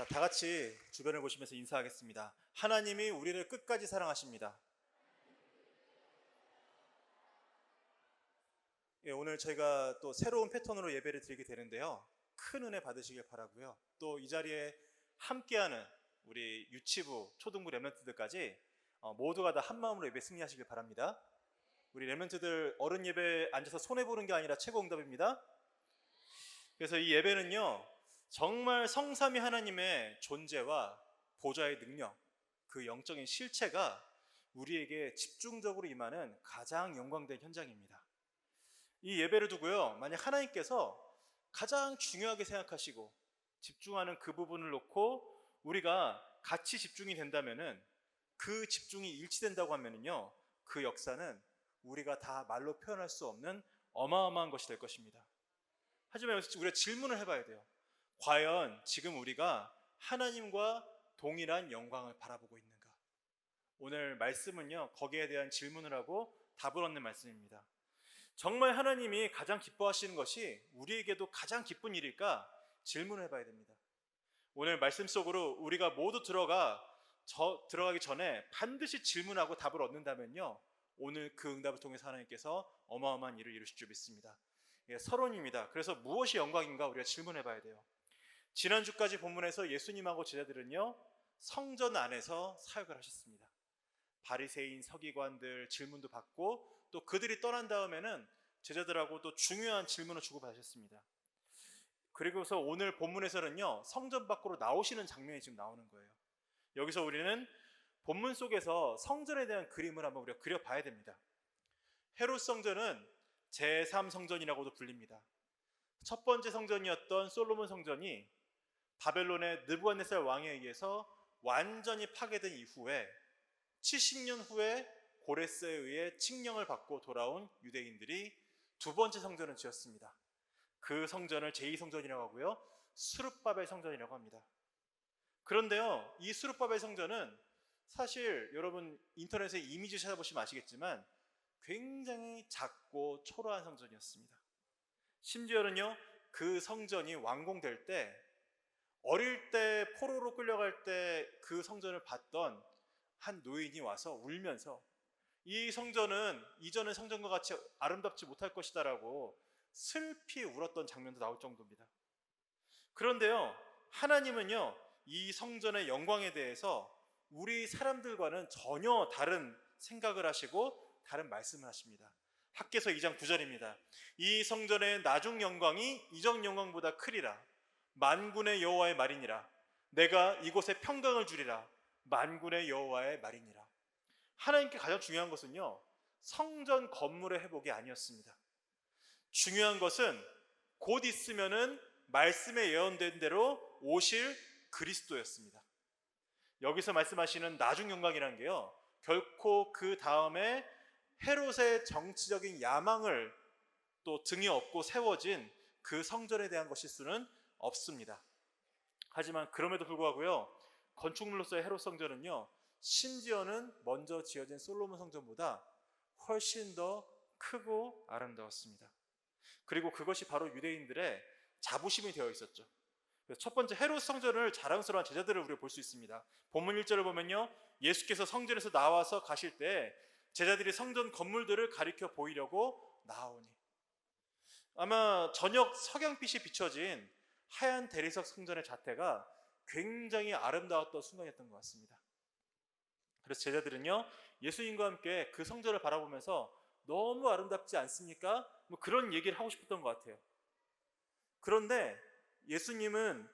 자, 다 같이 주변을 보시면서 인사하겠습니다. 하나님이 우리를 끝까지 사랑하십니다. 예, 오늘 저희가 또 새로운 패턴으로 예배를 드리게 되는데요. 큰 은혜 받으시길 바라고요. 또 이 자리에 함께하는 우리 유치부, 초등부 렘넌트들까지 모두가 다 한마음으로 예배 승리하시길 바랍니다. 우리 렘넌트들 어른 예배 앉아서 손해보는 게 아니라 최고 응답입니다. 그래서 이 예배는요, 정말 성삼위 하나님의 존재와 보좌의 능력, 그 영적인 실체가 우리에게 집중적으로 임하는 가장 영광된 현장입니다. 이 예배를 두고요, 만약 하나님께서 가장 중요하게 생각하시고 집중하는 그 부분을 놓고 우리가 같이 집중이 된다면은, 그 집중이 일치된다고 하면은요, 그 역사는 우리가 다 말로 표현할 수 없는 어마어마한 것이 될 것입니다. 하지만 여기서 우리가 질문을 해봐야 돼요. 과연 지금 우리가 하나님과 동일한 영광을 바라보고 있는가? 오늘 말씀은요, 거기에 대한 질문을 하고 답을 얻는 말씀입니다. 정말 하나님이 가장 기뻐하시는 것이 우리에게도 가장 기쁜 일일까? 질문을 해봐야 됩니다. 오늘 말씀 속으로 우리가 모두 들어가기 전에 반드시 질문하고 답을 얻는다면요, 오늘 그 응답을 통해서 하나님께서 어마어마한 일을 이루실 줄 믿습니다. 예, 서론입니다. 그래서 무엇이 영광인가 우리가 질문해 봐야 돼요. 지난주까지 본문에서 예수님하고 제자들은요, 성전 안에서 사역을 하셨습니다. 바리새인 서기관들 질문도 받고, 또 그들이 떠난 다음에는 제자들하고 또 중요한 질문을 주고받으셨습니다. 그리고서 오늘 본문에서는요, 성전 밖으로 나오시는 장면이 지금 나오는 거예요. 여기서 우리는 본문 속에서 성전에 대한 그림을 한번 우리가 그려봐야 됩니다. 헤롯 성전은 제3성전이라고도 불립니다. 첫 번째 성전이었던 솔로몬 성전이 바벨론의 느부갓네살 왕에 의해서 완전히 파괴된 이후에 70년 후에 고레스에 의해 칙령을 받고 돌아온 유대인들이 두 번째 성전을 지었습니다. 그 성전을 제2성전이라고 하고요, 스룹바벨 성전이라고 합니다. 그런데요, 이 스룹바벨 성전은 사실 여러분 인터넷에 이미지 찾아보시면 아시겠지만 굉장히 작고 초라한 성전이었습니다. 심지어는요, 그 성전이 완공될 때, 어릴 때 포로로 끌려갈 때 그 성전을 봤던 한 노인이 와서 울면서 이 성전은 이전의 성전과 같이 아름답지 못할 것이다 라고 슬피 울었던 장면도 나올 정도입니다. 그런데요, 하나님은요, 이 성전의 영광에 대해서 우리 사람들과는 전혀 다른 생각을 하시고 다른 말씀을 하십니다. 학개서 2장 9절입니다. 이 성전의 나중 영광이 이전 영광보다 크리라. 만군의 여호와의 말이니라. 내가 이곳에 평강을 주리라. 만군의 여호와의 말이니라. 하나님께 가장 중요한 것은요, 성전 건물의 회복이 아니었습니다. 중요한 것은 곧 있으면은 말씀에 예언된 대로 오실 그리스도였습니다. 여기서 말씀하시는 나중 영광이라는 게요, 결코 그 다음에 헤롯의 정치적인 야망을 또 등에 업고 세워진 그 성전에 대한 것일 수는 없습니다. 하지만 그럼에도 불구하고요, 건축물로서의 헤롯 성전은요, 심지어는 먼저 지어진 솔로몬 성전보다 훨씬 더 크고 아름다웠습니다. 그리고 그것이 바로 유대인들의 자부심이 되어 있었죠. 첫 번째 헤롯 성전을 자랑스러운 제자들을 우리가 볼 수 있습니다. 본문 1절을 보면요, 예수께서 성전에서 나와서 가실 때 제자들이 성전 건물들을 가리켜 보이려고 나오니, 아마 저녁 석양빛이 비춰진 하얀 대리석 성전의 자태가 굉장히 아름다웠던 순간이었던 것 같습니다. 그래서 제자들은요, 예수님과 함께 그 성전을 바라보면서 너무 아름답지 않습니까? 뭐 그런 얘기를 하고 싶었던 것 같아요. 그런데 예수님은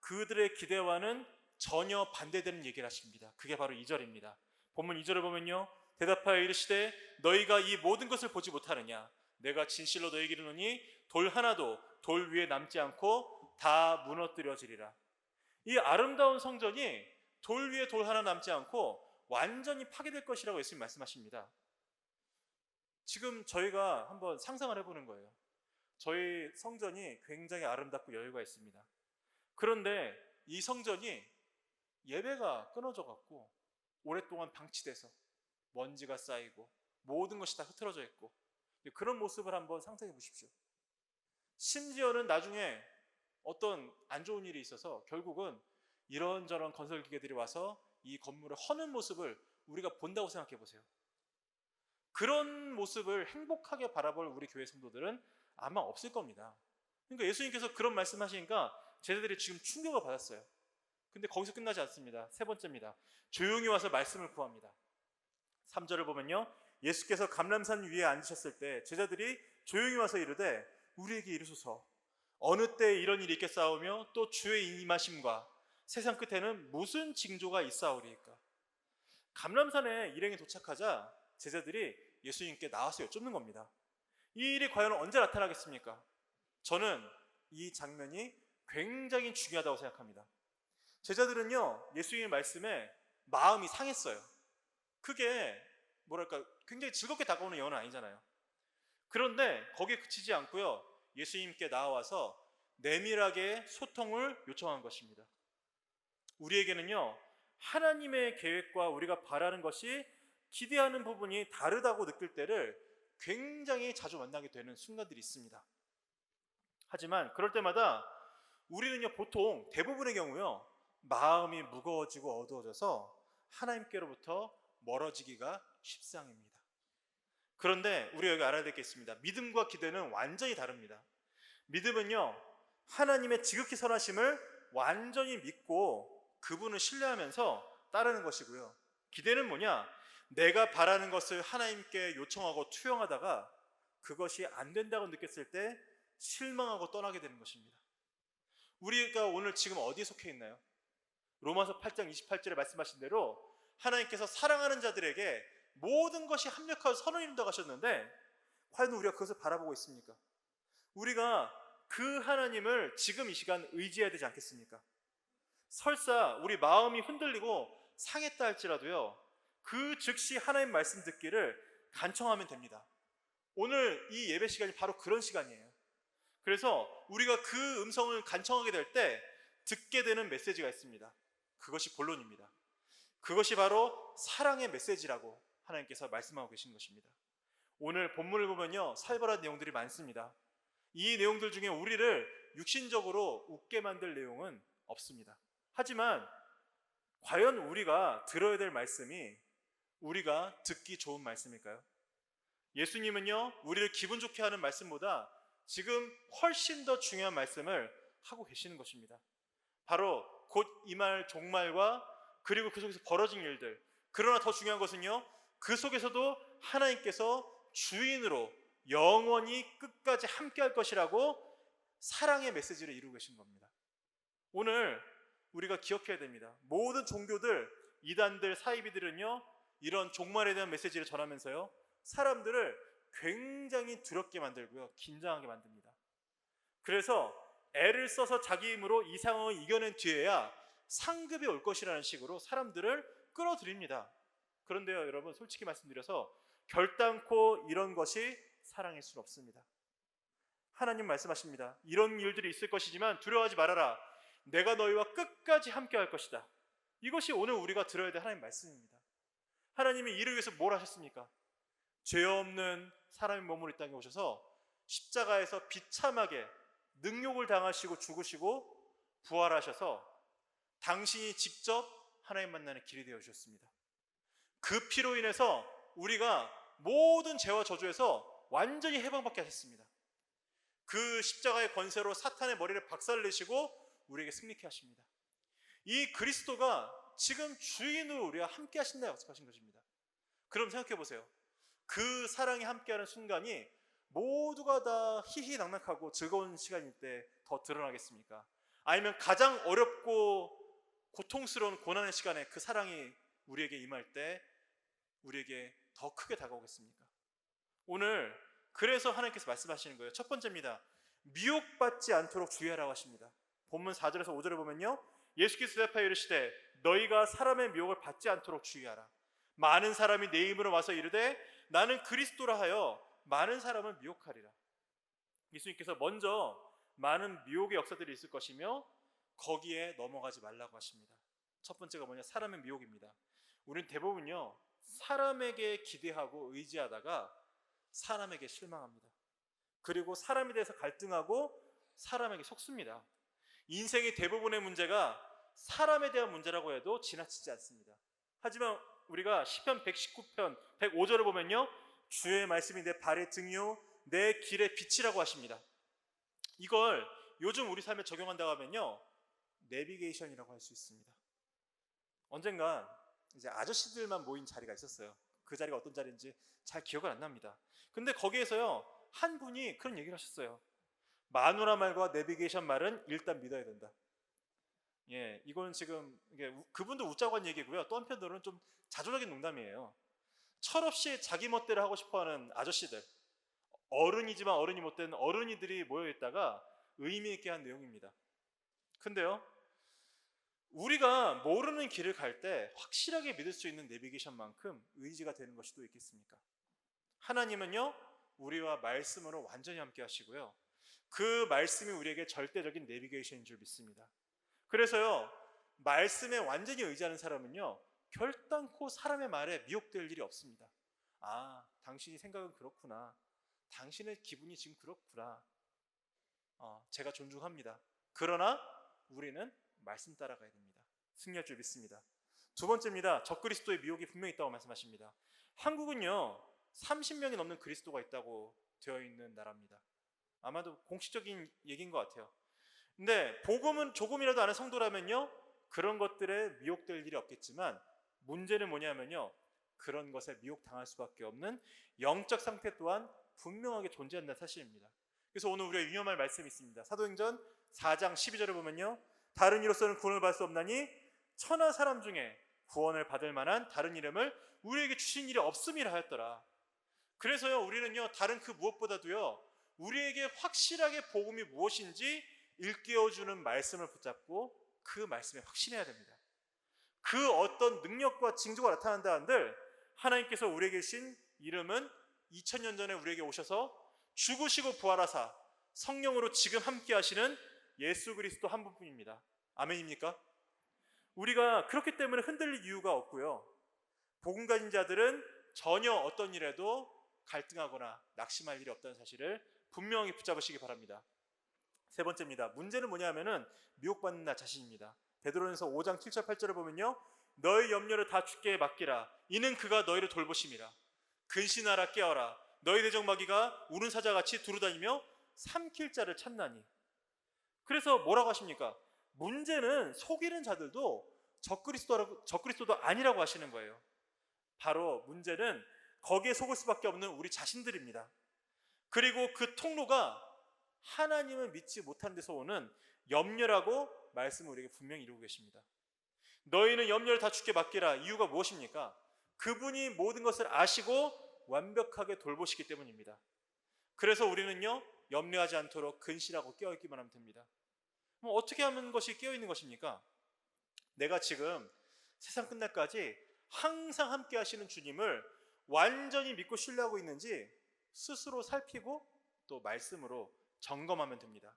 그들의 기대와는 전혀 반대되는 얘기를 하십니다. 그게 바로 2절입니다. 본문 2절을 보면요, 대답하여 이르시되 너희가 이 모든 것을 보지 못하느냐? 내가 진실로 너희에게 이르노니 돌 하나도 돌 위에 남지 않고 다 무너뜨려지리라. 이 아름다운 성전이 돌 위에 돌 하나 남지 않고 완전히 파괴될 것이라고 예수님 말씀하십니다. 지금 저희가 한번 상상을 해보는 거예요. 저희 성전이 굉장히 아름답고 여유가 있습니다. 그런데 이 성전이 예배가 끊어져 갖고 오랫동안 방치돼서 먼지가 쌓이고 모든 것이 다 흐트러져 있고, 그런 모습을 한번 상상해 보십시오. 심지어는 나중에 어떤 안 좋은 일이 있어서 결국은 이런저런 건설 기계들이 와서 이 건물을 허는 모습을 우리가 본다고 생각해 보세요. 그런 모습을 행복하게 바라볼 우리 교회 성도들은 아마 없을 겁니다. 그러니까 예수님께서 그런 말씀하시니까 제자들이 지금 충격을 받았어요. 근데 거기서 끝나지 않습니다. 세 번째입니다. 조용히 와서 말씀을 구합니다. 3절을 보면요, 예수께서 감람산 위에 앉으셨을 때 제자들이 조용히 와서 이르되 우리에게 이르소서 어느 때 이런 일이 있겠사오며 또 주의 임하심과 세상 끝에는 무슨 징조가 있사오리이까. 감람산에 일행이 도착하자 제자들이 예수님께 나와서 여쭙는 겁니다. 이 일이 과연 언제 나타나겠습니까? 저는 이 장면이 굉장히 중요하다고 생각합니다. 제자들은요, 예수님의 말씀에 마음이 상했어요. 그게 뭐랄까 굉장히 즐겁게 다가오는 영혼은 아니잖아요. 그런데 거기에 그치지 않고요, 예수님께 나와서 내밀하게 소통을 요청한 것입니다. 우리에게는요, 하나님의 계획과 우리가 바라는 것이 기대하는 부분이 다르다고 느낄 때를 굉장히 자주 만나게 되는 순간들이 있습니다. 하지만 그럴 때마다 우리는요, 보통 대부분의 경우요, 마음이 무거워지고 어두워져서 하나님께로부터 멀어지기가 십상입니다. 그런데 우리 여기 알아야 될 게 있습니다. 믿음과 기대는 완전히 다릅니다. 믿음은요, 하나님의 지극히 선하심을 완전히 믿고 그분을 신뢰하면서 따르는 것이고요, 기대는 뭐냐? 내가 바라는 것을 하나님께 요청하고 투영하다가 그것이 안 된다고 느꼈을 때 실망하고 떠나게 되는 것입니다. 우리가 오늘 지금 어디에 속해 있나요? 로마서 8장 28절에 말씀하신 대로 하나님께서 사랑하는 자들에게 모든 것이 합력하여 선을 이룬다고 하셨는데 과연 우리가 그것을 바라보고 있습니까? 우리가 그 하나님을 지금 이 시간 의지해야 되지 않겠습니까? 설사 우리 마음이 흔들리고 상했다 할지라도요, 그 즉시 하나님 말씀 듣기를 간청하면 됩니다. 오늘 이 예배 시간이 바로 그런 시간이에요. 그래서 우리가 그 음성을 간청하게 될 때 듣게 되는 메시지가 있습니다. 그것이 본론입니다. 그것이 바로 사랑의 메시지라고 하나님께서 말씀하고 계신 것입니다. 오늘 본문을 보면요, 살벌한 내용들이 많습니다. 이 내용들 중에 우리를 육신적으로 웃게 만들 내용은 없습니다. 하지만 과연 우리가 들어야 될 말씀이 우리가 듣기 좋은 말씀일까요? 예수님은요, 우리를 기분 좋게 하는 말씀보다 지금 훨씬 더 중요한 말씀을 하고 계시는 것입니다. 바로 곧 임할 종말과 그리고 그 속에서 벌어진 일들, 그러나 더 중요한 것은요, 그 속에서도 하나님께서 주인으로 영원히 끝까지 함께 할 것이라고 사랑의 메시지를 이루고 계신 겁니다. 오늘 우리가 기억해야 됩니다. 모든 종교들, 이단들, 사이비들은요, 이런 종말에 대한 메시지를 전하면서요, 사람들을 굉장히 두렵게 만들고요, 긴장하게 만듭니다. 그래서 애를 써서 자기 힘으로 이 상황을 이겨낸 뒤에야 상급이 올 것이라는 식으로 사람들을 끌어들입니다. 그런데요, 여러분, 솔직히 말씀드려서 결단코 이런 것이 사랑일 수는 없습니다. 하나님 말씀하십니다. 이런 일들이 있을 것이지만 두려워하지 말아라. 내가 너희와 끝까지 함께 할 것이다. 이것이 오늘 우리가 들어야 될 하나님 말씀입니다. 하나님이 이를 위해서 뭘 하셨습니까? 죄 없는 사람의 몸으로 이 땅에 오셔서 십자가에서 비참하게 능욕을 당하시고 죽으시고 부활하셔서 당신이 직접 하나님 만나는 길이 되어 주셨습니다. 그 피로 인해서 우리가 모든 죄와 저주에서 완전히 해방받게 하셨습니다. 그 십자가의 권세로 사탄의 머리를 박살내시고 우리에게 승리케 하십니다. 이 그리스도가 지금 주인으로 우리와 함께 하신다고 약속하신 것입니다. 그럼 생각해 보세요. 그 사랑이 함께하는 순간이 모두가 다 희희낙낙하고 즐거운 시간일 때 더 드러나겠습니까? 아니면 가장 어렵고 고통스러운 고난의 시간에 그 사랑이 우리에게 임할 때 우리에게 더 크게 다가오겠습니까? 오늘 그래서 하나님께서 말씀하시는 거예요. 첫 번째입니다. 미혹받지 않도록 주의하라고 하십니다. 본문 4절에서 5절을 보면요, 예수께서 대답하여 이르시되 너희가 사람의 미혹을 받지 않도록 주의하라. 많은 사람이 내 이름으로 와서 이르되 나는 그리스도라 하여 많은 사람을 미혹하리라. 예수님께서 먼저 많은 미혹의 역사들이 있을 것이며 거기에 넘어가지 말라고 하십니다. 첫 번째가 뭐냐? 사람의 미혹입니다. 우리는 대부분요, 사람에게 기대하고 의지하다가 사람에게 실망합니다. 그리고 사람에 대해서 갈등하고 사람에게 속습니다. 인생의 대부분의 문제가 사람에 대한 문제라고 해도 지나치지 않습니다. 하지만 우리가 시편 119편 105절을 보면요, 주의 말씀이 내 발의 등이요 내 길의 빛이라고 하십니다. 이걸 요즘 우리 삶에 적용한다고 하면요, 내비게이션이라고 할 수 있습니다. 언젠가 이제 아저씨들만 모인 자리가 있었어요. 그 자리가 어떤 자리인지 잘 기억은 안 납니다. 근데 거기에서요, 한 분이 그런 얘기를 하셨어요. 마누라 말과 내비게이션 말은 일단 믿어야 된다. 예, 이거는 지금 그분도 웃자고 한 얘기고요. 또 한편으로는 좀 자조적인 농담이에요. 철없이 자기 멋대로 하고 싶어하는 아저씨들, 어른이지만 어른이 못된 어른이들이 모여있다가 의미 있게 한 내용입니다. 근데요, 우리가 모르는 길을 갈 때 확실하게 믿을 수 있는 내비게이션만큼 의지가 되는 것이 또 있겠습니까? 하나님은요, 우리와 말씀으로 완전히 함께 하시고요, 그 말씀이 우리에게 절대적인 내비게이션인 줄 믿습니다. 그래서요, 말씀에 완전히 의지하는 사람은요, 결단코 사람의 말에 미혹될 일이 없습니다. 아, 당신이 생각은 그렇구나, 당신의 기분이 지금 그렇구나, 제가 존중합니다. 그러나 우리는 말씀 따라가야 됩니다. 승리할 줄 믿습니다. 두 번째입니다. 적그리스도의 미혹이 분명히 있다고 말씀하십니다. 한국은요, 30명이 넘는 그리스도가 있다고 되어 있는 나라입니다. 아마도 공식적인 얘기인 것 같아요. 근데 복음은 조금이라도 아는 성도라면요, 그런 것들에 미혹될 일이 없겠지만, 문제는 뭐냐면요, 그런 것에 미혹당할 수밖에 없는 영적 상태 또한 분명하게 존재한다는 사실입니다. 그래서 오늘 우리가 유념할 말씀이 있습니다. 사도행전 4장 12절을 보면요, 다른 이로서는 구원을 받을 수 없나니 천하 사람 중에 구원을 받을 만한 다른 이름을 우리에게 주신 일이 없음이라 하였더라. 그래서요, 우리는요, 다른 그 무엇보다도요, 우리에게 확실하게 복음이 무엇인지 일깨워주는 말씀을 붙잡고 그 말씀에 확신해야 됩니다. 그 어떤 능력과 징조가 나타난다 한들 하나님께서 우리에게 주신 이름은 2000년 전에 우리에게 오셔서 죽으시고 부활하사 성령으로 지금 함께 하시는 예수 그리스도 한 분뿐입니다. 아멘입니까? 우리가 그렇기 때문에 흔들릴 이유가 없고요, 복음 가진 자들은 전혀 어떤 일에도 갈등하거나 낙심할 일이 없다는 사실을 분명히 붙잡으시기 바랍니다. 세 번째입니다. 문제는 뭐냐면은 미혹받는 나 자신입니다. 베드로전서 5장 7절 8절을 보면요, 너의 염려를 다 주께 맡기라. 이는 그가 너희를 돌보심이라. 근신하라 깨어라. 너희 대적마귀가 우는 사자같이 두루다니며 삼킬 자를 찾나니. 그래서 뭐라고 하십니까? 문제는 속이는 자들도 적그리스도도 아니라고 하시는 거예요. 바로 문제는 거기에 속을 수밖에 없는 우리 자신들입니다. 그리고 그 통로가 하나님을 믿지 못하는 데서 오는 염려라고 말씀을 우리에게 분명히 이루고 계십니다. 너희는 염려를 다 주께 맡기라. 이유가 무엇입니까? 그분이 모든 것을 아시고 완벽하게 돌보시기 때문입니다. 그래서 우리는요, 염려하지 않도록 근실하고 깨어있기만 하면 됩니다. 어떻게 하는 것이 깨어있는 것입니까? 내가 지금 세상 끝날까지 항상 함께 하시는 주님을 완전히 믿고 신뢰하고 있는지 스스로 살피고 또 말씀으로 점검하면 됩니다.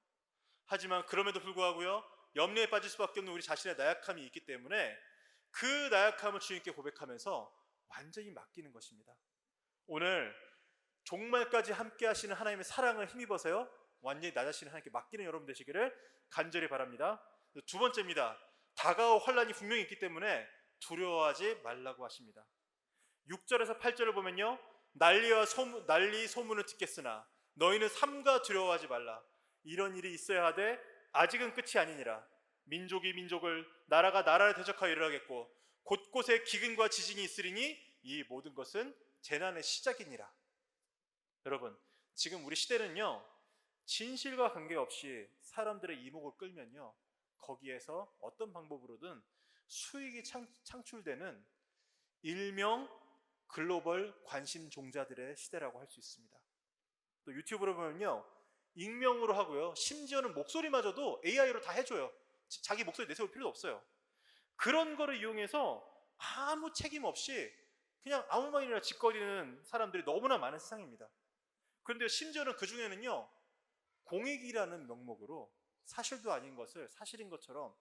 하지만 그럼에도 불구하고요, 염려에 빠질 수밖에 없는 우리 자신의 나약함이 있기 때문에 그 나약함을 주님께 고백하면서 완전히 맡기는 것입니다. 오늘 종말까지 함께 하시는 하나님의 사랑을 힘입어서요, 완전히 나 자신을 하나님께 맡기는 여러분 되시기를 간절히 바랍니다. 두 번째입니다. 다가올 환란이 분명히 있기 때문에 두려워하지 말라고 하십니다. 6절에서 8절을 보면요, 난리 소문을 듣겠으나 너희는 삼가 두려워하지 말라. 이런 일이 있어야 하되 아직은 끝이 아니니라. 민족이 민족을, 나라가 나라를 대적하여 일어나겠고 곳곳에 기근과 지진이 있으리니 이 모든 것은 재난의 시작이니라. 여러분, 지금 우리 시대는요, 진실과 관계없이 사람들의 이목을 끌면요, 거기에서 어떤 방법으로든 수익이 창출되는 일명 글로벌 관심 종자들의 시대라고 할 수 있습니다. 또 유튜브로 보면요, 익명으로 하고요, 심지어는 목소리마저도 AI로 다 해줘요. 자기 목소리 내세울 필요도 없어요. 그런 거를 이용해서 아무 책임 없이 그냥 아무 말이나 짓거리는 사람들이 너무나 많은 세상입니다. 그런데 심지어는 그 중에는요, 공익이라는 명목으로 사실도 아닌 것을 사실인 것처럼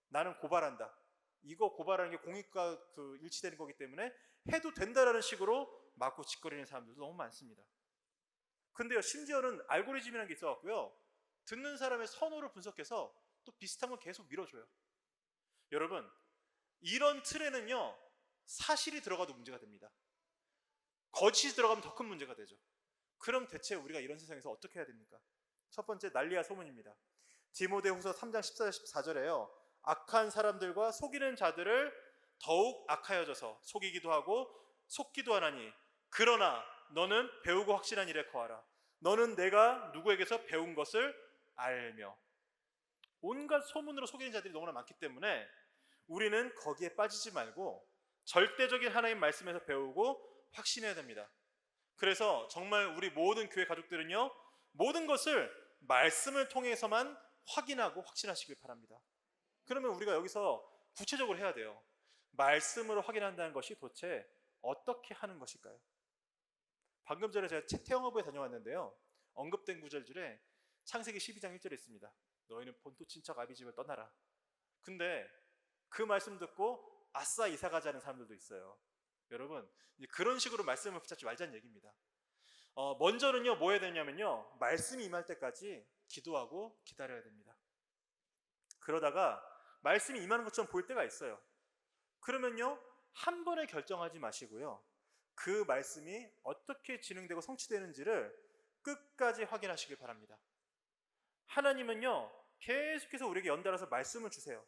나는 고발한다, 이거 고발하는 게 공익과 일치되는 거기 때문에 해도 된다라는 식으로 막고 짓거리는 사람들도 너무 많습니다. 근데요, 심지어는 알고리즘이라는 게 있어갖고요, 듣는 사람의 선호를 분석해서 또 비슷한 걸 계속 밀어줘요. 여러분, 이런 틀에는요, 사실이 들어가도 문제가 됩니다. 거짓이 들어가면 더 큰 문제가 되죠. 그럼 대체 우리가 이런 세상에서 어떻게 해야 됩니까? 첫 번째, 난리야 소문입니다. 디모데후서 3장 14절 14절에요. 악한 사람들과 속이는 자들을 더욱 악하여져서 속이기도 하고 속기도 하나니 그러나 너는 배우고 확신한 일에 거하라. 너는 내가 누구에게서 배운 것을 알며. 온갖 소문으로 속이는 자들이 너무나 많기 때문에 우리는 거기에 빠지지 말고 절대적인 하나님 말씀에서 배우고 확신해야 됩니다. 그래서 정말 우리 모든 교회 가족들은요, 모든 것을 말씀을 통해서만 확인하고 확신하시길 바랍니다. 그러면 우리가 여기서 구체적으로 해야 돼요. 말씀으로 확인한다는 것이 도대체 어떻게 하는 것일까요? 방금 전에 제가 태영어부에 다녀왔는데요, 언급된 구절 중에 창세기 12장 1절에 있습니다. 너희는 본토 친척 아비집을 떠나라. 근데 그 말씀 듣고 아싸 이사 가자는 사람들도 있어요. 여러분, 그런 식으로 말씀을 붙잡지 말자는 얘기입니다. 먼저는요, 뭐 해야 되냐면요, 말씀이 임할 때까지 기도하고 기다려야 됩니다. 그러다가 말씀이 임하는 것처럼 보일 때가 있어요. 그러면요, 한 번에 결정하지 마시고요, 그 말씀이 어떻게 진행되고 성취되는지를 끝까지 확인하시길 바랍니다. 하나님은요, 계속해서 우리에게 연달아서 말씀을 주세요.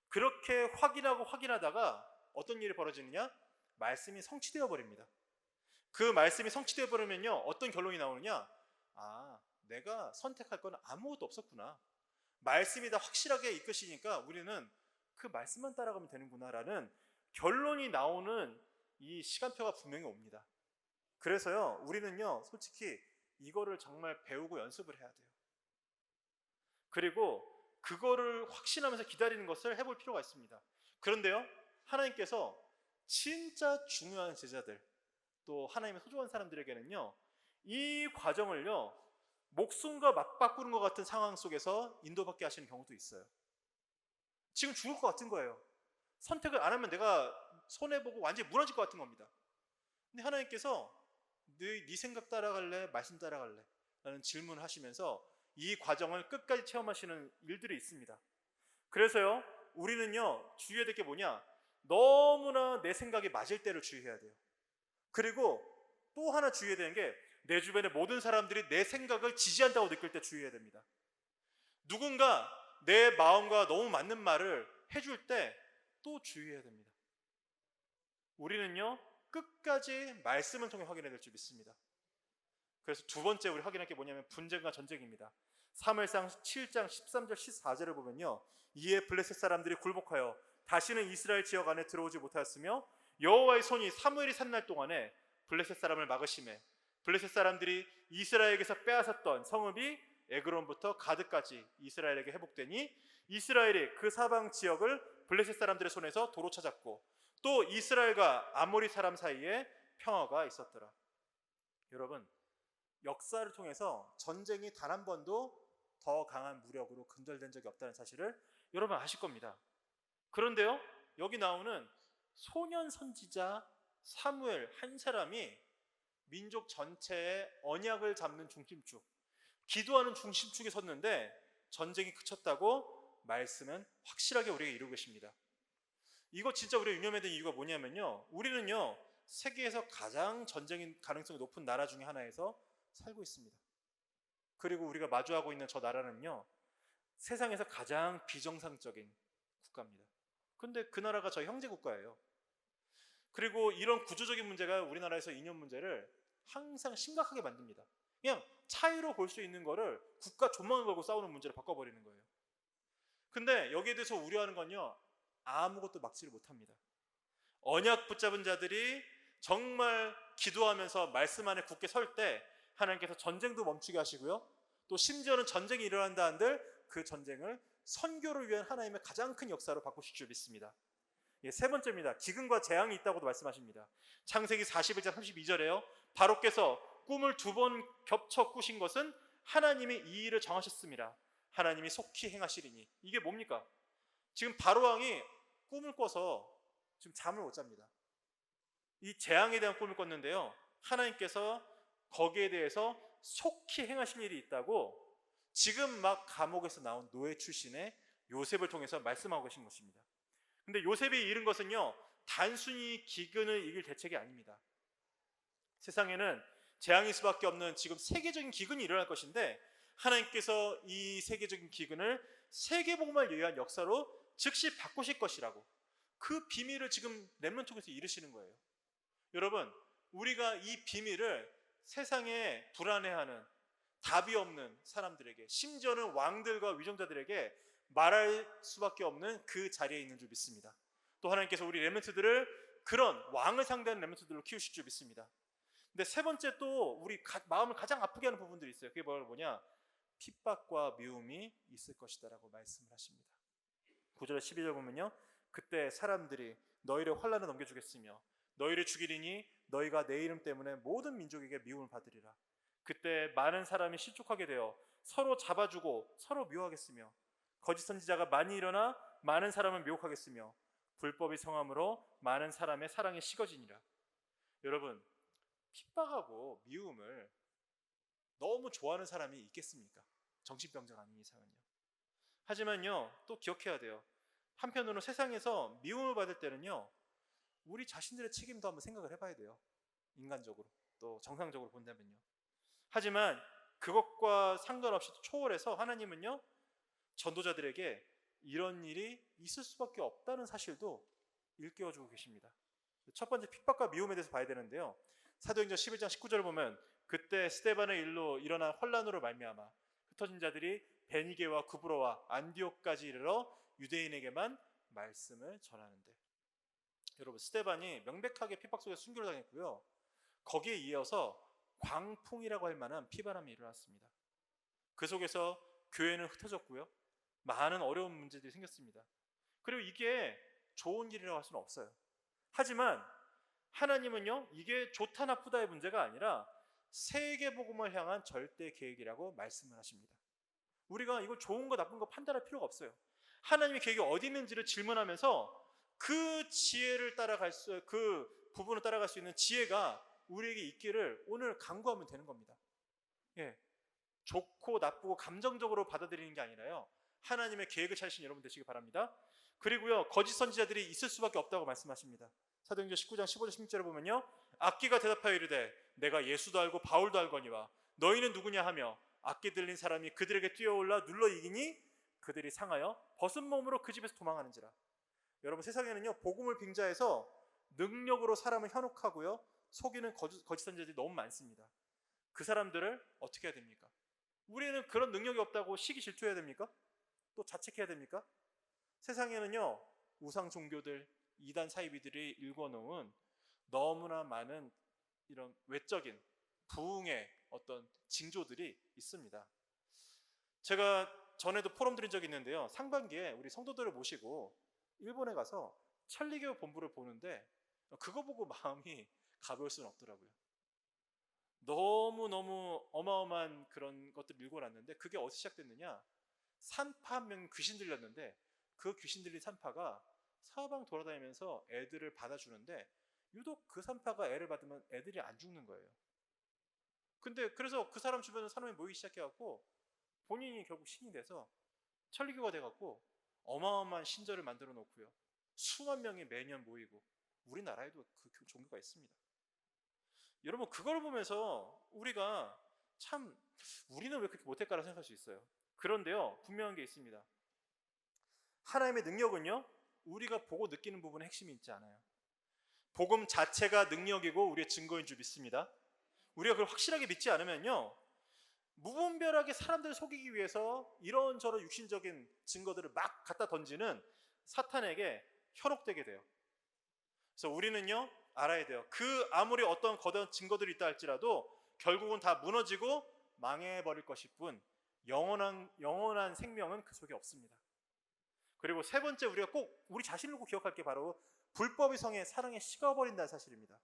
그렇게 확인하고 확인하다가 어떤 일이 벌어지느냐? 말씀이 성취되어 버립니다. 그 말씀이 성취되어 버리면요, 어떤 결론이 나오느냐? 아, 내가 선택할 건 아무것도 없었구나. 말씀이 다 확실하게 이끄시니까 우리는 그 말씀만 따라가면 되는구나 라는 결론이 나오는 이 시간표가 분명히 옵니다. 그래서요, 우리는요, 솔직히 이거를 정말 배우고 연습을 해야 돼요. 그리고 그거를 확신하면서 기다리는 것을 해볼 필요가 있습니다. 그런데요, 하나님께서 진짜 중요한 제자들, 또 하나님의 소중한 사람들에게는요, 이 과정을요, 목숨과 맞바꾸는 것 같은 상황 속에서 인도받게 하시는 경우도 있어요. 지금 죽을 것 같은 거예요. 선택을 안 하면 내가 손해보고 완전히 무너질 것 같은 겁니다. 근데 하나님께서 네 생각 따라갈래? 말씀 따라갈래? 라는 질문을 하시면서 이 과정을 끝까지 체험하시는 일들이 있습니다. 그래서요, 우리는요, 주의해야 될 게 뭐냐? 너무나 내 생각이 맞을 때를 주의해야 돼요. 그리고 또 하나 주의해야 되는 게, 내 주변의 모든 사람들이 내 생각을 지지한다고 느낄 때 주의해야 됩니다. 누군가 내 마음과 너무 맞는 말을 해줄 때 또 주의해야 됩니다. 우리는요, 끝까지 말씀을 통해 확인해야 될 줄 믿습니다. 그래서 두 번째 우리 확인할 게 뭐냐면 분쟁과 전쟁입니다. 사무엘상 7장 13절 14절을 보면요, 이에 블레셋 사람들이 굴복하여 다시는 이스라엘 지역 안에 들어오지 못하였으며 여호와의 손이 사무엘이 산 날 동안에 블레셋 사람을 막으심에 블레셋 사람들이 이스라엘에게서 빼앗았던 성읍이 에그론부터 가드까지 이스라엘에게 회복되니 이스라엘이 그 사방 지역을 블레셋 사람들의 손에서 도로 찾았고 또 이스라엘과 아모리 사람 사이에 평화가 있었더라. 여러분, 역사를 통해서 전쟁이 단 한 번도 더 강한 무력으로 근절된 적이 없다는 사실을 여러분 아실 겁니다. 그런데요, 여기 나오는 소년 선지자 사무엘 한 사람이 민족 전체의 언약을 잡는 중심축, 기도하는 중심축에 섰는데 전쟁이 그쳤다고 말씀은 확실하게 우리에게 이루고 계십니다. 이거 진짜 우리가 유념해야 되는 이유가 뭐냐면요, 우리는요, 세계에서 가장 전쟁 가능성이 높은 나라 중에 하나에서 살고 있습니다. 그리고 우리가 마주하고 있는 저 나라는요, 세상에서 가장 비정상적인 국가입니다. 근데 그 나라가 저희 형제 국가예요. 그리고 이런 구조적인 문제가 우리나라에서 이념 문제를 항상 심각하게 만듭니다. 그냥 차이로 볼 수 있는 거를 국가 존망을 걸고 싸우는 문제로 바꿔버리는 거예요. 근데 여기에 대해서 우려하는 건요, 아무것도 막지를 못합니다. 언약 붙잡은 자들이 정말 기도하면서 말씀 안에 굳게 설 때 하나님께서 전쟁도 멈추게 하시고요, 또 심지어는 전쟁이 일어난다 한들 그 전쟁을 선교를 위한 하나님의 가장 큰 역사로 바꾸실 줄 믿습니다. 세 번째입니다. 기근과 재앙이 있다고도 말씀하십니다. 창세기 41장 32절에요. 바로께서 꿈을 2번 겹쳐 꾸신 것은 하나님이 이 일을 정하셨습니다. 하나님이 속히 행하시리니. 이게 뭡니까? 지금 바로왕이 꿈을 꿔서 지금 잠을 못 잡니다. 이 재앙에 대한 꿈을 꿨는데요, 하나님께서 거기에 대해서 속히 행하실 일이 있다고 지금 막 감옥에서 나온 노예 출신의 요셉을 통해서 말씀하고 계신 것입니다. 근데 요셉이 잃은 것은요, 단순히 기근을 이길 대책이 아닙니다. 세상에는 재앙일 수밖에 없는 지금 세계적인 기근이 일어날 것인데, 하나님께서 이 세계적인 기근을 세계복음을 위한 역사로 즉시 바꾸실 것이라고, 그 비밀을 지금 렘넌트 쪽에서 이루시는 거예요. 여러분, 우리가 이 비밀을 세상에 불안해하는, 답이 없는 사람들에게, 심지어는 왕들과 위정자들에게 말할 수밖에 없는 그 자리에 있는 줄 믿습니다. 또 하나님께서 우리 렘넌트들을 그런 왕을 상대하는 렘넌트들로 키우실 줄 믿습니다. 근데 세 번째, 또 우리 마음을 가장 아프게 하는 부분들이 있어요. 그게 뭐냐? 핍박과 미움이 있을 것이다 라고 말씀을 하십니다. 9절 12절 보면요, 그때 사람들이 너희를 환난에 넘겨주겠으며 너희를 죽이리니 너희가 내 이름 때문에 모든 민족에게 미움을 받으리라. 그때 많은 사람이 실족하게 되어 서로 잡아주고 서로 미워하겠으며 거짓 선지자가 많이 일어나 많은 사람을 미혹하겠으며 불법이 성함으로 많은 사람의 사랑이 식어지니라. 여러분, 핍박하고 미움을 너무 좋아하는 사람이 있겠습니까? 정신병자가 아닌 이상은요. 하지만요, 또 기억해야 돼요. 한편으로 세상에서 미움을 받을 때는요, 우리 자신들의 책임도 한번 생각을 해봐야 돼요. 인간적으로, 또 정상적으로 본다면요. 하지만 그것과 상관없이 초월해서 하나님은요, 전도자들에게 이런 일이 있을 수밖에 없다는 사실도 일깨워주고 계십니다. 첫 번째, 핍박과 미움에 대해서 봐야 되는데요, 사도행전 11장 19절을 보면 그때 스데반의 일로 일어난 혼란으로 말미암아 흩어진 자들이 베니게와 구브로와 안디옥까지 이르러 유대인에게만 말씀을 전하는데, 여러분, 스데반이 명백하게 핍박 속에 순교를 당했고요, 거기에 이어서 광풍이라고 할 만한 피바람이 일어났습니다. 그 속에서 교회는 흩어졌고요, 많은 어려운 문제들이 생겼습니다. 그리고 이게 좋은 일이라고 할 수는 없어요. 하지만 하나님은요, 이게 좋다 나쁘다의 문제가 아니라 세계복음을 향한 절대 계획이라고 말씀을 하십니다. 우리가 이걸 좋은 거 나쁜 거 판단할 필요가 없어요. 하나님의 계획이 어디 있는지를 질문하면서 그 지혜를 따라갈 그 부분을 따라갈 수 있는 지혜가 우리에게 있기를 오늘 간구하면 되는 겁니다. 예, 좋고 나쁘고 감정적으로 받아들이는 게 아니라요, 하나님의 계획을 찾으신 여러분 되시기 바랍니다. 그리고요, 거짓 선지자들이 있을 수밖에 없다고 말씀하십니다. 사도행전 19장 15절 16절을 보면요, 악기가 대답하여 이르되 내가 예수도 알고 바울도 알거니와 너희는 누구냐 하며 악기 들린 사람이 그들에게 뛰어올라 눌러 이기니 그들이 상하여 벗은 몸으로 그 집에서 도망하는지라. 여러분, 세상에는요, 복음을 빙자해서 능력으로 사람을 현혹하고요, 속이는 거짓 선지자들이 너무 많습니다. 그 사람들을 어떻게 해야 됩니까? 우리는 그런 능력이 없다고 시기 질투해야 됩니까? 또 자책해야 됩니까? 세상에는요, 우상 종교들, 이단 사이비들이 일궈놓은 너무나 많은 이런 외적인 부흥의 어떤 징조들이 있습니다. 제가 전에도 포럼 드린 적이 있는데요, 상반기에 우리 성도들을 모시고 일본에 가서 천리교 본부를 보는데 그거 보고 마음이 가벼울 수는 없더라고요. 너무너무 어마어마한 그런 것들을 읽어놨는데, 그게 어디서 시작됐느냐, 산파 한 명 귀신 들렸는데 그 귀신 들린 산파가 사방 돌아다니면서 애들을 받아주는데 유독 그 산파가 애를 받으면 애들이 안 죽는 거예요. 근데 그래서 그 사람 주변에 사람이 모이기 시작해갖고 본인이 결국 신이 돼서 천리교가 돼갖고 어마어마한 신전을 만들어 놓고요, 수만 명이 매년 모이고, 우리나라에도 그 종교가 있습니다. 여러분, 그걸 보면서 우리가 참, 우리는 왜 그렇게 못할까라고 생각할 수 있어요. 그런데요, 분명한 게 있습니다. 하나님의 능력은요, 우리가 보고 느끼는 부분에 핵심이 있지 않아요. 복음 자체가 능력이고 우리의 증거인 줄 믿습니다. 우리가 그걸 확실하게 믿지 않으면요, 무분별하게 사람들을 속이기 위해서 이런저런 육신적인 증거들을 막 갖다 던지는 사탄에게 현혹되게 돼요. 그래서 우리는요, 알아야 돼요. 그 아무리 어떤 거대한 증거들이 있다 할지라도 결국은 다 무너지고 망해버릴 것일 뿐 영원한 생명은 그 속에 없습니다. 그리고 세 번째, 우리가 꼭 우리 자신을 꼭 기억할 게 바로 불법의 성에 사랑에 식어버린다는 사실입니다.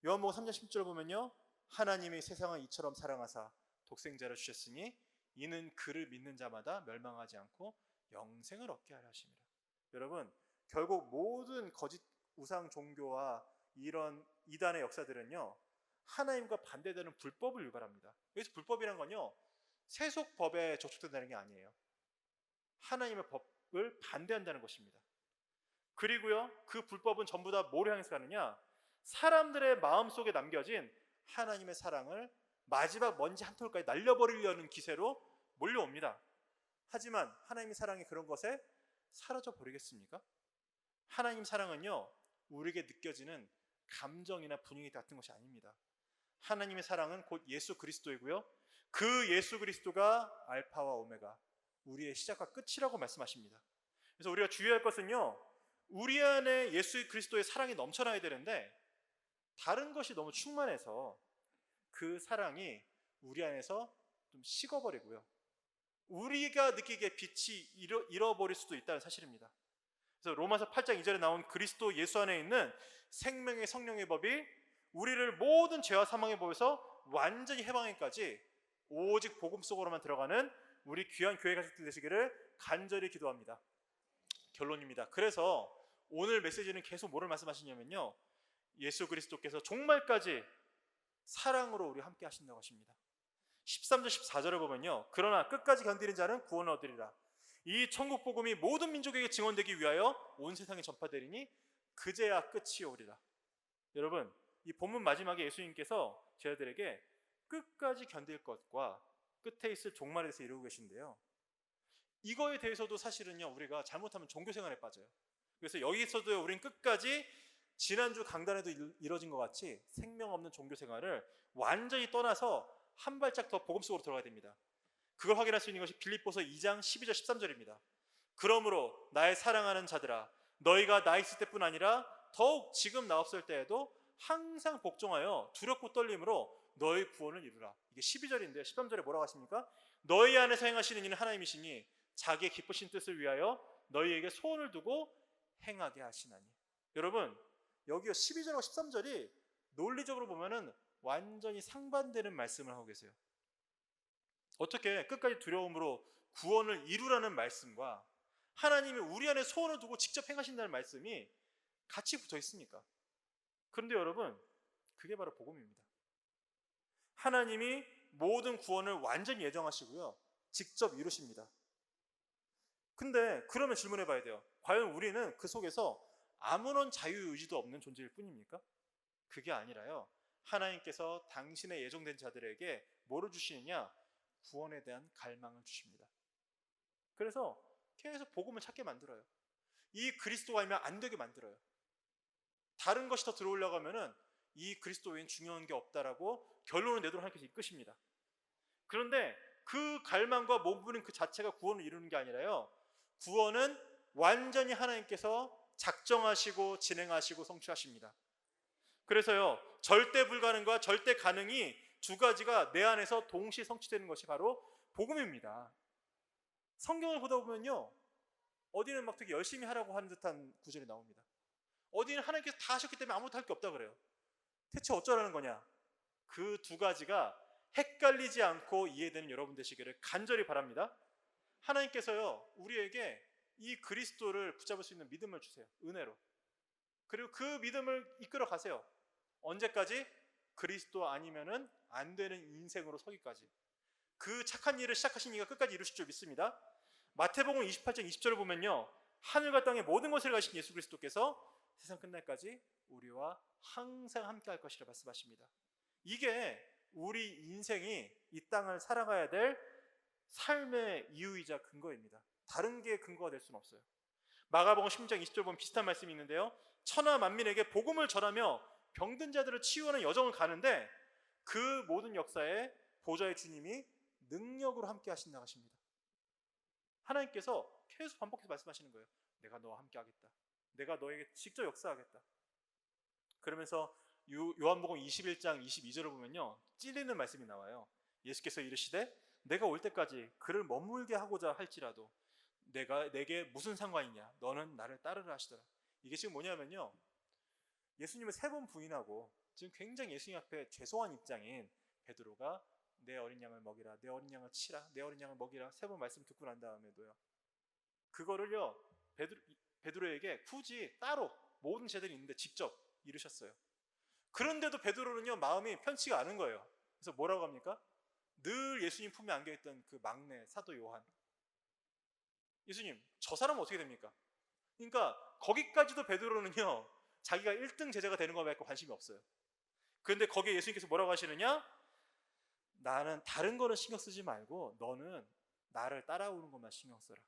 요한복음 3장 10절 보면요, 하나님이 세상을 이처럼 사랑하사 독생자를 주셨으니 이는 그를 믿는 자마다 멸망하지 않고 영생을 얻게 하려 하심이라. 여러분, 결국 모든 거짓 우상 종교와 이런 이단의 역사들은요, 하나님과 반대되는 불법을 유발합니다. 여기서 불법이란 건요, 세속법에 저촉된다는 게 아니에요. 하나님의 법을 반대한다는 것입니다. 그리고요, 그 불법은 전부 다 뭐를 향해서 가느냐? 사람들의 마음속에 남겨진 하나님의 사랑을 마지막 먼지 한 톨까지 날려버리려는 기세로 몰려옵니다. 하지만 하나님의 사랑이 그런 것에 사라져 버리겠습니까? 하나님 사랑은요, 우리에게 느껴지는 감정이나 분위기 같은 것이 아닙니다. 하나님의 사랑은 곧 예수 그리스도이고요, 그 예수 그리스도가 알파와 오메가, 우리의 시작과 끝이라고 말씀하십니다. 그래서 우리가 주의할 것은요, 우리 안에 예수 그리스도의 사랑이 넘쳐나야 되는데 다른 것이 너무 충만해서 그 사랑이 우리 안에서 좀 식어버리고요, 우리가 느끼기에 빛이 잃어버릴 수도 있다는 사실입니다. 그래서 로마서 8장 2절에 나온 그리스도 예수 안에 있는 생명의 성령의 법이 우리를 모든 죄와 사망의 법에서 완전히 해방하기까지 오직 복음 속으로만 들어가는 우리 귀한 교회 가족들 되시기를 간절히 기도합니다. 결론입니다. 그래서 오늘 메시지는 계속 뭐를 말씀하시냐면요, 예수 그리스도께서 종말까지 사랑으로 우리 함께 하신다고 하십니다. 13절 14절을 보면요, 그러나 끝까지 견디는 자는 구원을 얻으리라. 이 천국 복음이 모든 민족에게 증언되기 위하여 온 세상에 전파되리니 그제야 끝이 오리라. 여러분, 이 본문 마지막에 예수님께서 저희들에게 끝까지 견딜 것과 끝에 있을 종말에 대해서 이루고 계신데요, 이거에 대해서도 사실은요, 우리가 잘못하면 종교생활에 빠져요. 그래서 여기서도 우린 끝까지 지난주 강단에도 이뤄진 것 같이 생명 없는 종교생활을 완전히 떠나서 한 발짝 더 복음 속으로 들어가야 됩니다. 그걸 확인할 수 있는 것이 빌립보서 2장 12절 13절입니다. 그러므로 나의 사랑하는 자들아, 너희가 나 있을 때뿐 아니라 더욱 지금 나 없을 때에도 항상 복종하여 두렵고 떨림으로 너희 구원을 이루라. 이게 12절인데 13절에 뭐라고 하십니까? 너희 안에서 행하시는 이는 하나님이시니 자기의 기쁘신 뜻을 위하여 너희에게 소원을 두고 행하게 하시나니. 여러분, 여기 12절과 13절이 논리적으로 보면은 완전히 상반되는 말씀을 하고 계세요. 어떻게 끝까지 두려움으로 구원을 이루라는 말씀과 하나님이 우리 안에 소원을 두고 직접 행하신다는 말씀이 같이 붙어 있습니까? 그런데 여러분, 그게 바로 복음입니다. 하나님이 모든 구원을 완전히 예정하시고요, 직접 이루십니다. 근데 그러면 질문해 봐야 돼요. 과연 우리는 그 속에서 아무런 자유의지도 없는 존재일 뿐입니까? 그게 아니라요, 하나님께서 당신의 예정된 자들에게 뭐를 주시느냐? 구원에 대한 갈망을 주십니다. 그래서 계속 복음을 찾게 만들어요. 이 그리스도가 아니면 안 되게 만들어요. 다른 것이 더 들어오려고 하면은 이 그리스도 외엔 중요한 게 없다라고 결론을 내도록 하나님께서 이끄십니다. 그런데 그 갈망과 몸부림 그 자체가 구원을 이루는 게 아니라요, 구원은 완전히 하나님께서 작정하시고 진행하시고 성취하십니다. 그래서요, 절대 불가능과 절대 가능이 두 가지가 내 안에서 동시에 성취되는 것이 바로 복음입니다. 성경을 보다 보면요, 어디는 막 되게 열심히 하라고 하는 듯한 구절이 나옵니다. 어디는 하나님께서 다 하셨기 때문에 아무것도 할 게 없다 그래요. 대체 어쩌라는 거냐? 그 두 가지가 헷갈리지 않고 이해되는 여러분 되시기를 간절히 바랍니다. 하나님께서요, 우리에게 이 그리스도를 붙잡을 수 있는 믿음을 주세요. 은혜로. 그리고 그 믿음을 이끌어 가세요. 언제까지? 그리스도 아니면은 안 되는 인생으로 서기까지. 그 착한 일을 시작하신 이가 끝까지 이루실 줄 믿습니다. 마태복음 28장 20절을 보면요, 하늘과 땅의 모든 것을 가신 예수 그리스도께서 세상 끝날까지 우리와 항상 함께 할 것이라 말씀하십니다. 이게 우리 인생이 이 땅을 살아가야 될 삶의 이유이자 근거입니다. 다른 게 근거가 될 수는 없어요. 마가복음 10장 20절 보면 비슷한 말씀이 있는데요, 천하 만민에게 복음을 전하며 병든 자들을 치유하는 여정을 가는데 그 모든 역사에 보좌의 주님이 능력으로 함께 하신다고 하십니다. 하나님께서 계속 반복해서 말씀하시는 거예요. 내가 너와 함께 하겠다. 내가 너에게 직접 역사하겠다. 그러면서 요한복음 21장 22절을 보면요, 찔리는 말씀이 나와요. 예수께서 이르시되 내가 올 때까지 그를 머물게 하고자 할지라도 내게 무슨 상관이냐? 너는 나를 따르라 하시더라. 이게 지금 뭐냐면요, 예수님을 3번 부인하고 지금 굉장히 예수님 앞에 죄송한 입장인 베드로가 내 어린 양을 먹이라, 내 어린 양을 치라, 내 어린 양을 먹이라 3번 말씀 듣고 난 다음에도요, 그거를요 베드로에게 굳이 따로 모든 제들이 있는데 직접 이루셨어요. 그런데도 베드로는요, 마음이 편치가 않은 거예요. 그래서 뭐라고 합니까? 늘 예수님 품에 안겨있던 그 막내 사도 요한, 예수님 저 사람은 어떻게 됩니까? 그러니까 거기까지도 베드로는요 자기가 1등 제자가 되는 것에 관심이 없어요. 그런데 거기에 예수님께서 뭐라고 하시느냐? 나는 다른 거는 신경 쓰지 말고 너는 나를 따라오는 것만 신경 써라.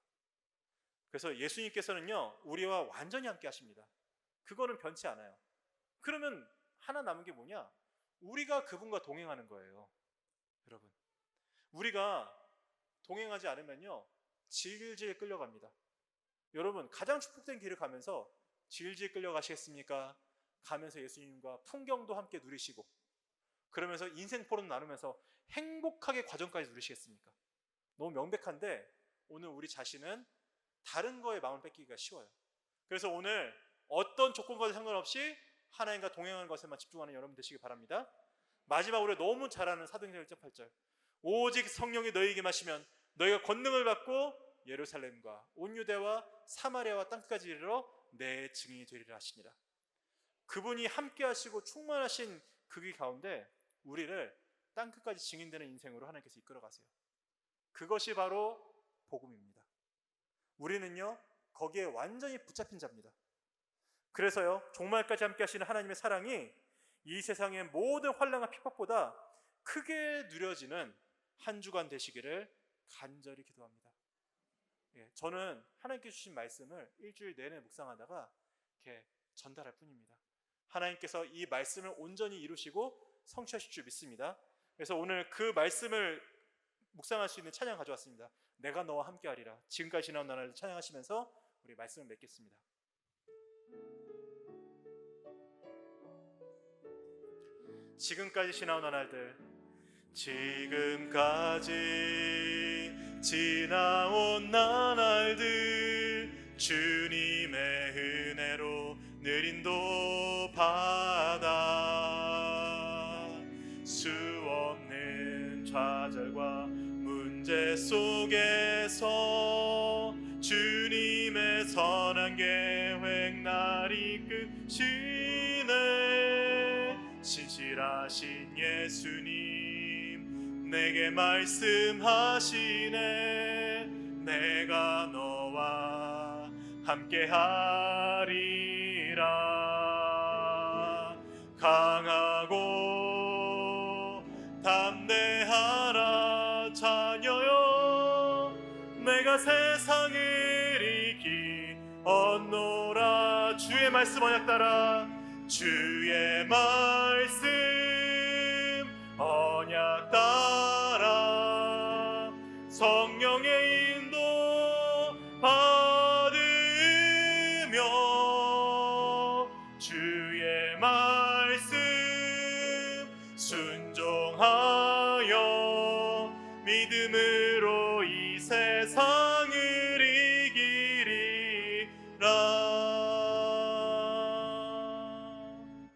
그래서 예수님께서는요 우리와 완전히 함께 하십니다. 그거는 변치 않아요. 그러면 하나 남은 게 뭐냐? 우리가 그분과 동행하는 거예요. 여러분, 우리가 동행하지 않으면요 질질 끌려갑니다. 여러분, 가장 축복된 길을 가면서 질질 끌려가시겠습니까? 가면서 예수님과 풍경도 함께 누리시고 그러면서 인생 포럼 나누면서 행복하게 과정까지 누리시겠습니까? 너무 명백한데 오늘 우리 자신은 다른 거에 마음을 뺏기기가 쉬워요. 그래서 오늘 어떤 조건과도 상관없이 하나님과 동행하는 것에만 집중하는 여러분 되시기 바랍니다. 마지막으로 너무 잘 아는 사도행전 1장 8절, 오직 성령이 너희에게 마시면 너희가 권능을 받고 예루살렘과 온 유대와 사마리아와 땅끝까지 이르러 내 증인이 되리라 하시니라. 그분이 함께 하시고 충만하신 그 길 가운데 우리를 땅끝까지 증인되는 인생으로 하나님께서 이끌어 가세요. 그것이 바로 복음입니다. 우리는요 거기에 완전히 붙잡힌 자입니다. 그래서요 종말까지 함께 하시는 하나님의 사랑이 이 세상의 모든 환난과 핍박보다 크게 누려지는 한 주간 되시기를 간절히 기도합니다. 저는 하나님께 주신 말씀을 일주일 내내 묵상하다가 이렇게 전달할 뿐입니다. 하나님께서 이 말씀을 온전히 이루시고 성취하실 줄 믿습니다. 그래서 오늘 그 말씀을 묵상할 수 있는 찬양 가져왔습니다. 내가 너와 함께하리라. 지금까지 지나온 나날을 찬양하시면서 우리 말씀을 맺겠습니다. 지금까지 지나온 나날들, 지금까지 지나온 나날들 주님의 은혜로 늘 인도받아 수 없는 좌절과 문제 속에서 주님의 선한 계획 날 이끄시네. 신실하신 예수님 내게 말씀하시네. 내가 너와 함께하리라. 강하고 담대하라 자녀여, 내가 세상을 이기 얻노라. 주의 말씀 언약 따라, 주의 말씀 언약 따라 성령의 인도 받으며 주의 말씀 순종하여 믿음으로 이 세상